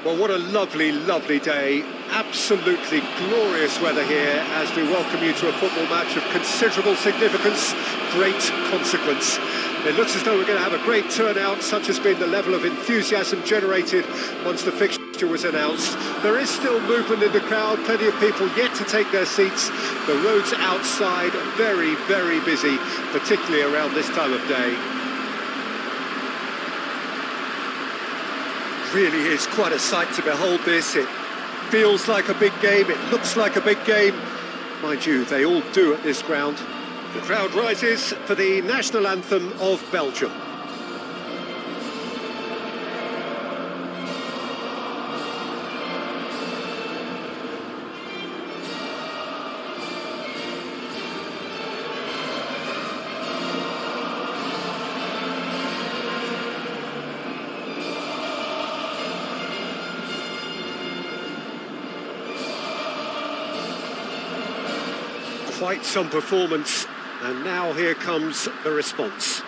Well, what a lovely, lovely day. Absolutely glorious weather here as we welcome you to a football match of considerable significance, great consequence. It looks as though we're going to have a great turnout, such has been the level of enthusiasm generated once the fixture was announced. There is still movement in the crowd, plenty of people yet to take their seats. The roads outside very, very busy, particularly around this time of day. Really is quite a sight to behold this. It feels like a big game, it looks like a big game. Mind you, they all do at this ground. The crowd rises for the national anthem of Belgium. Quite some performance, and now here comes the response.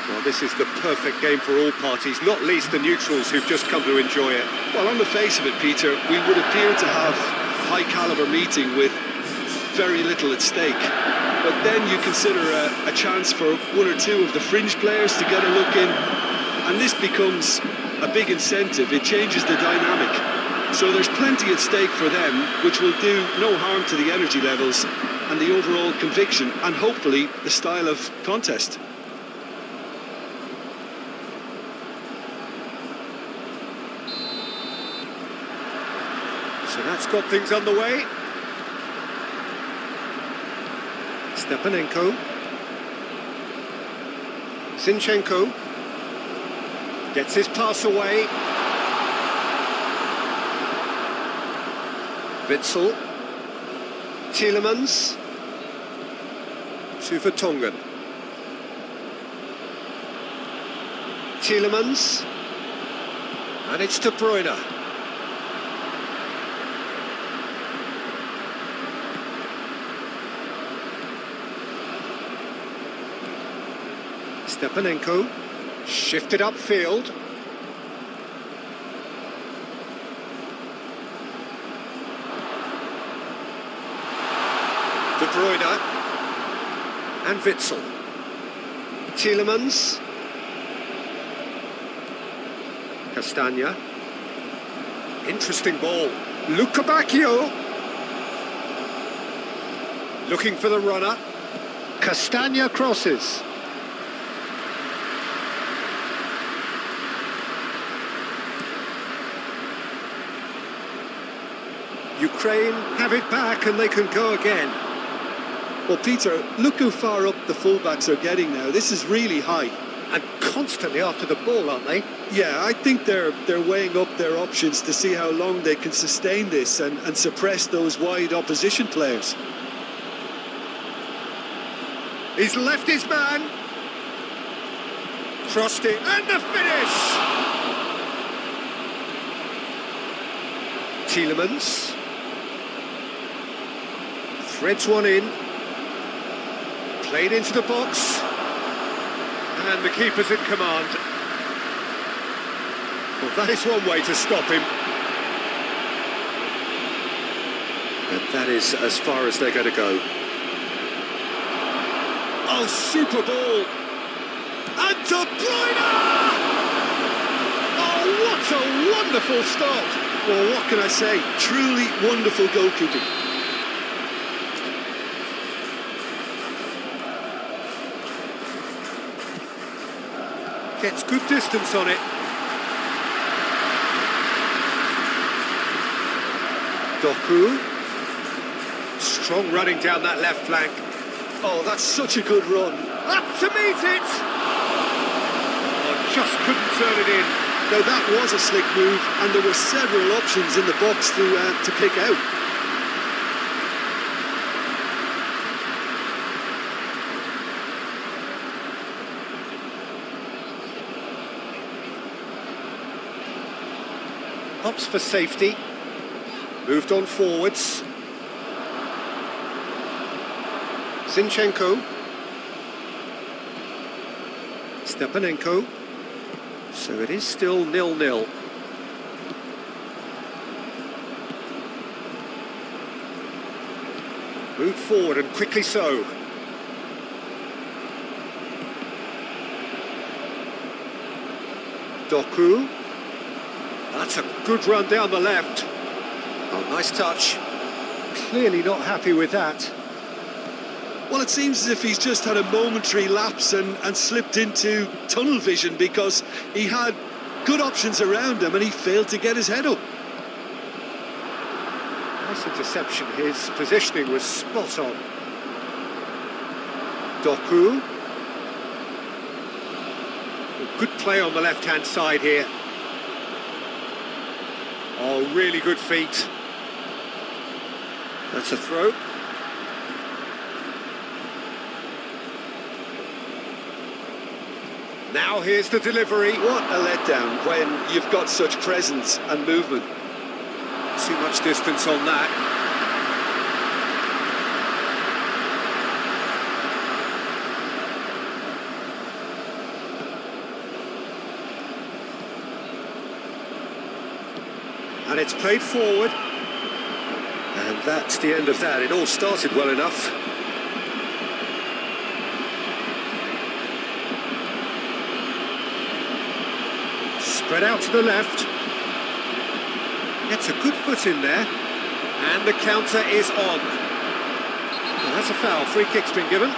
Well, this is the perfect game for all parties, not least the neutrals who've just come to enjoy it. Well, on the face of it, Peter, we would appear to have a high-caliber meeting with very little at stake. But then you consider a chance for one or two of the fringe players to get a look in, and this becomes a big incentive. It changes the dynamic. So there's plenty at stake for them, which will do no harm to the energy levels and the overall conviction, and hopefully the style of contest. So that's got things underway. Stepanenko. Zinchenko. Gets his pass away. Witsel. Tielemans. To Vertonghen. Tielemans. And it's De Bruyne. Stepanenko, shifted upfield. De Bruyne and Witsel. Tielemans. Castagna. Interesting ball. Luca Bacchio. Looking for the runner. Castagna crosses. Ukraine have it back and they can go again. Well, Peter, look how far up the fullbacks are getting now. This is really high. And constantly after the ball, aren't they? Yeah, I think they're weighing up their options to see how long they can sustain this and suppress those wide opposition players. He's left his man. Crossed it, and the finish! Tielemans. Threads one in. Played into the box. And the keeper's in command. Well, that is one way to stop him. And that is as far as they're going to go. Oh, super ball! And De Bruyne! Oh, what a wonderful stop! Well, what can I say? Truly wonderful goalkeeping. Gets good distance on it. Doku. Strong running down that left flank. Oh, that's such a good run. Up to meet it! Oh, just couldn't turn it in. Now that was a slick move, and there were several options in the box to pick out. Opts for safety. Moved on forwards. Zinchenko. Stepanenko. So it is still 0-0. Moved forward and quickly so. Doku. That's a good run down the left. Oh, nice touch. Clearly not happy with that. Well, it seems as if he's just had a momentary lapse and slipped into tunnel vision, because he had good options around him and he failed to get his head up. Nice interception. His positioning was spot on. Doku. Good play on the left-hand side here. Oh, really good feet. That's a throw. Now here's the delivery. What a letdown when you've got such presence and movement. Too much distance on that. And it's played forward. And that's the end of that. It all started well enough. Spread out to the left. Gets a good foot in there. And the counter is on. Well, that's a foul. Free kick's been given.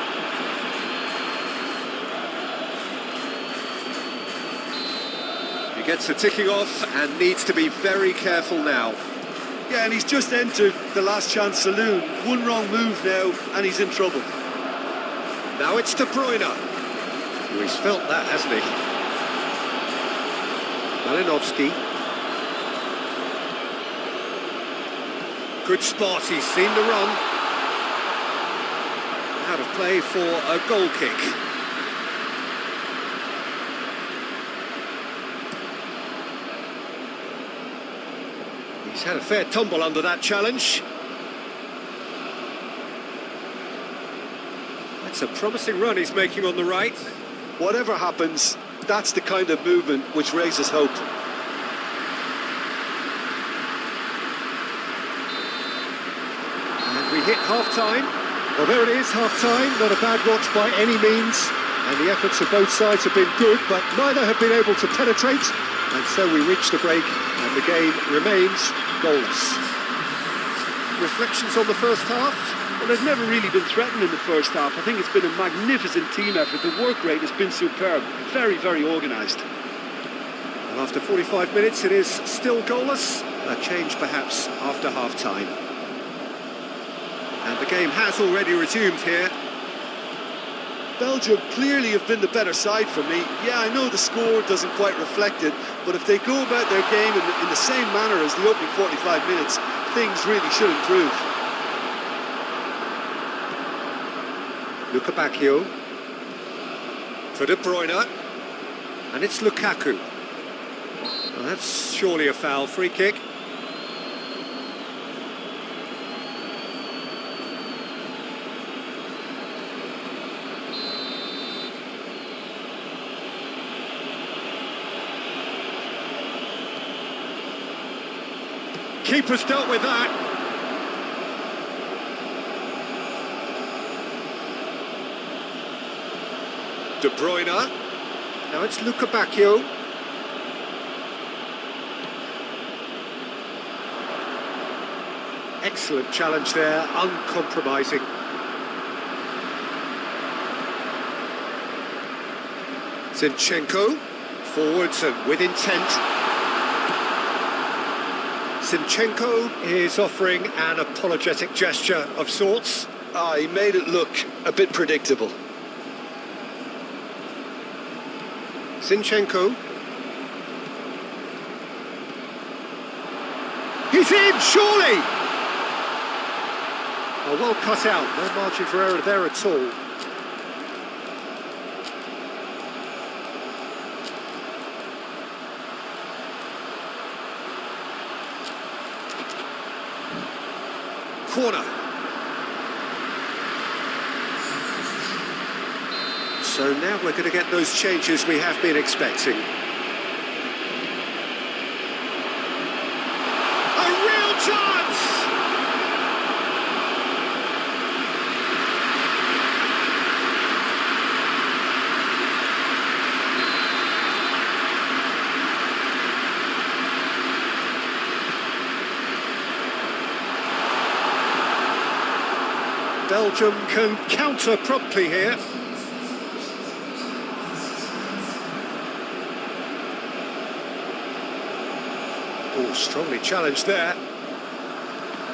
He gets the ticking off and needs to be very careful now. Yeah, and he's just entered the last chance saloon. One wrong move now and he's in trouble. Now it's De Bruyne. Oh, he's felt that, hasn't he? Malinovsky. Good spot, he's seen the run. Out of play for a goal kick. He's had a fair tumble under that challenge. That's a promising run he's making on the right. Whatever happens, that's the kind of movement which raises hope. And we hit half-time. Well, there it is, half-time. Not a bad watch by any means. And the efforts of both sides have been good, but neither have been able to penetrate. And so we reach the break, and the game remains goalless. Reflections on the first half? Well, they've never really been threatened in the first half. I think it's been a magnificent team effort. The work rate has been superb. Very, very organised. And after 45 minutes, it is still goalless. A change perhaps after half-time. And the game has already resumed here. Belgium clearly have been the better side for me. Yeah, I know the score doesn't quite reflect it, but if they go about their game in the same manner as the opening 45 minutes, things really should improve. Luka Bacchio for De Bruyne, and it's Lukaku. Well, that's surely a foul. Free kick. Keeper's dealt with that. De Bruyne. Now it's Luka Bacchio. Excellent challenge there, uncompromising. Zinchenko, forwards and with intent. Zinchenko is offering an apologetic gesture of sorts. He made it look a bit predictable. Zinchenko. He's in, surely! Oh, well cut out, no margin for error there at all. Corner. So now we're going to get those changes we have been expecting. A real chance! Belgium can counter promptly here. Oh, strongly challenged there.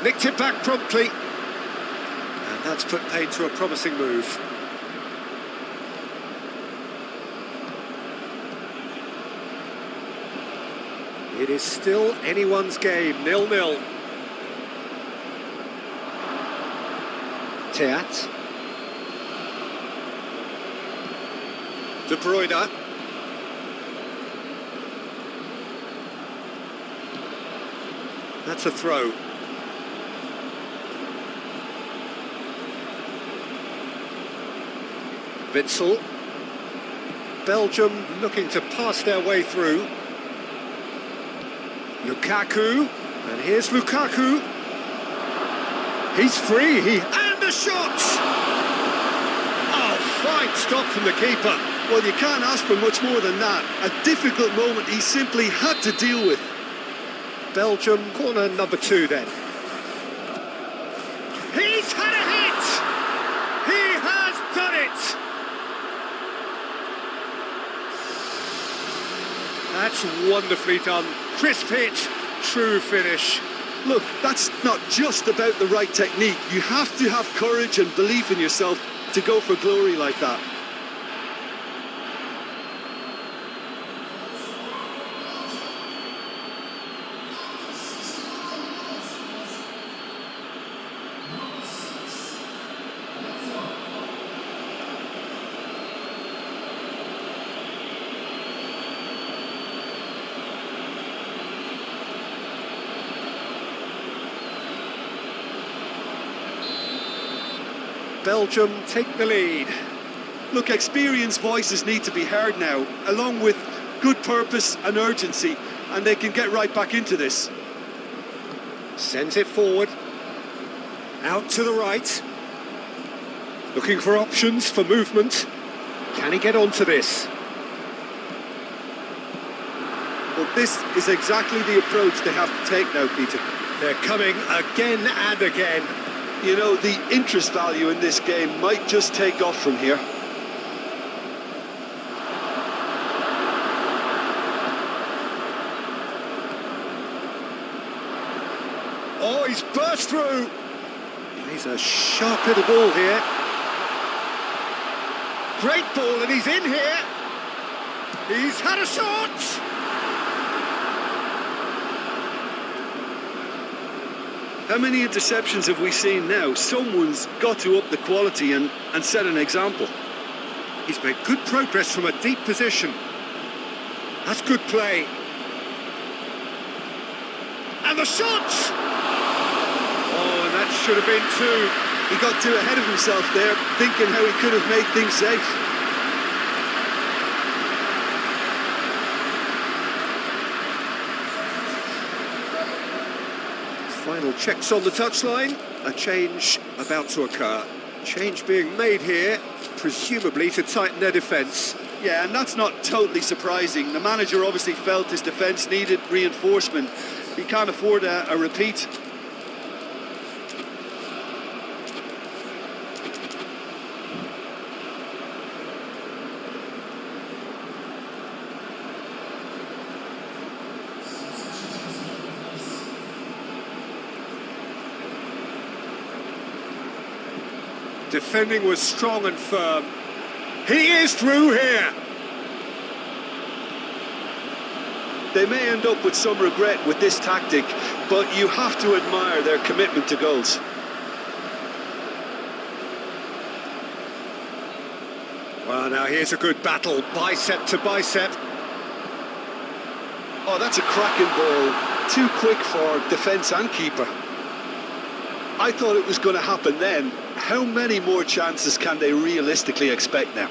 Nicked it back promptly. And that's put paid to a promising move. It is still anyone's game, 0-0. Teat. De Bruyne. That's a throw. Witsel. Belgium looking to pass their way through. Lukaku. And here's Lukaku. He's free. And the shot! Oh, fine stop from the keeper. Well, you can't ask for much more than that. A difficult moment he simply had to deal with. Belgium, corner number 2 then. He's had a hit! He has done it! That's wonderfully done. Crisp hit, true finish. Look, that's not just about the right technique. You have to have courage and belief in yourself to go for glory like that. Belgium take the lead. Look, experienced voices need to be heard now, along with good purpose and urgency, and they can get right back into this. Sends it forward. Out to the right. Looking for options for movement. Can he get onto this? Well, this is exactly the approach they have to take now, Peter. They're coming again and again. You know, the interest value in this game might just take off from here. Oh, he's burst through. He's a sharp little ball here. Great ball, and he's in here. He's had a shot. How many interceptions have we seen now? Someone's got to up the quality and set an example. He's made good progress from a deep position. That's good play. And the shot! Oh, and that should have been 2. He got too ahead of himself there, thinking how he could have made things safe. Final checks on the touchline. A change about to occur. Change being made here, presumably to tighten their defence. Yeah, and that's not totally surprising. The manager obviously felt his defence needed reinforcement. He can't afford a repeat. defending was strong and firm. He is through here. They may end up with some regret with this tactic, but you have to admire their commitment to goals. Well, now here's a good battle, bicep to bicep. Oh, that's a cracking ball. Too quick for defence and keeper. I thought it was going to happen then. How many more chances can they realistically expect now?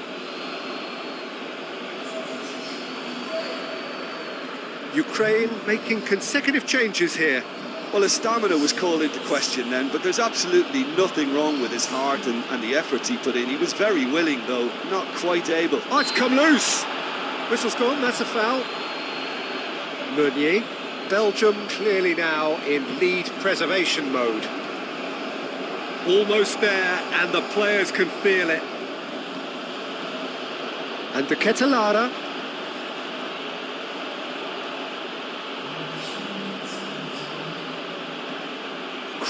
Ukraine making consecutive changes here. Well, his stamina was called into question then, but there's absolutely nothing wrong with his heart and the efforts he put in. He was very willing, though, not quite able. Oh, it's come loose. Whistle's gone, that's a foul. Meunier. Belgium clearly now in lead preservation mode. Almost there, and the players can feel it. And the Ketelada.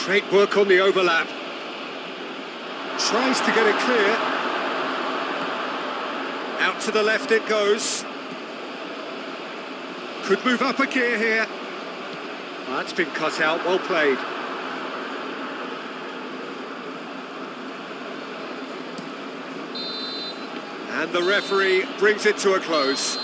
Great work on the overlap. Tries to get it clear. Out to the left it goes. Could move up a gear here. That's been cut out, well played. And the referee brings it to a close.